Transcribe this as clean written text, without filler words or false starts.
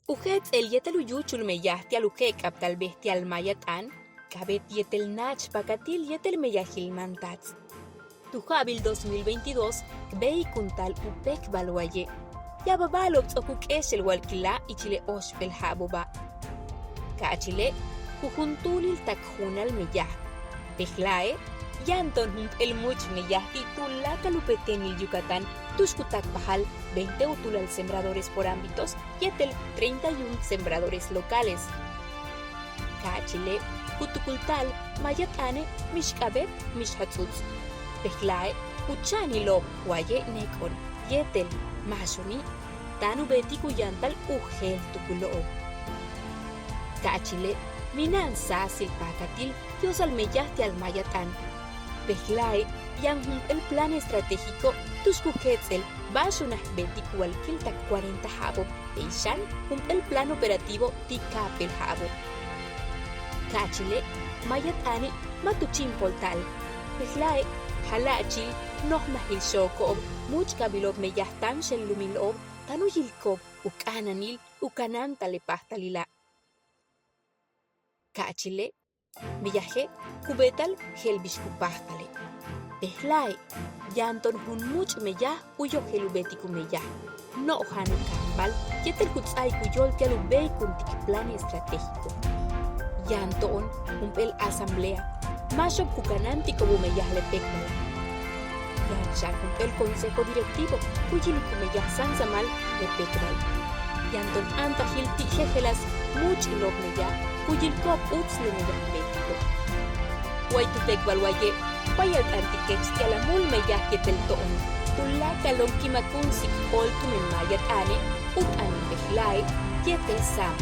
Ujet el yetel uyuchul meyahti alujek aptal bestial mayatan, kabet yetel nach pakatil yetel meyahil mantats. Tujabil 2022, kbei kuntal upek balwaye. Yababalok okuk es el walkila y chile oshpel haboba. Kachile, jujuntulil takhunal meyah. Pejlae, yanton el much meyah titulaka lupetenil Yucatán. Tuxcutac Pajal, 20 utulal sembradores por ámbitos, Yetel, 31 sembradores locales. Cachile, Cutucultal, Mayatane, Mishkabet, Mishhatzutz. Pejlae, Uchani Lob, Guaye Nekon, Yetel, Mashuni, Tanu Beti Cuyantal, Ugel Tuculo. Cachile, Minan Sasil Pacatil, Yosal Meyahti al Mayatán. Pejlae, Yanjun el plan estratégico Tuxcuquetzel, Bashunah Beticu al Kilta 40 Jabo, Eishan, el plan operativo Ticapel Jabo. Cachile, Mayatane, Matuchin Poltal, Pejlae, Halachil, Nohmahil Shokob, Muchkabilov Meyahtan Shel Lumilov, Tanuyilkob, Ukananil, Ukanantale Pastalila. Cachile, Villaje, Cubetal, Helbishku Pastale. Pejlae, Yanton hun much meyah, uyo gelubetiku meyah. No hanu kambal, yetel kutzai kuyol tialubei kuntik plan estratégico. Yanton, el asamblea, mashob kukananti como meyah le pekmal. Yanshan el consejo directivo, kuyiliku meyah sansamal le pekmal. Yanton antahil tijejelas, much ilog meyah, kuyilkop utzle meyah betico. Guaytupek balwaye, Payal antikets que a la mul meyah yetel toon, tulaka long kimakun sik ol tumen mayat ane, ut anin behlai, yetel sam.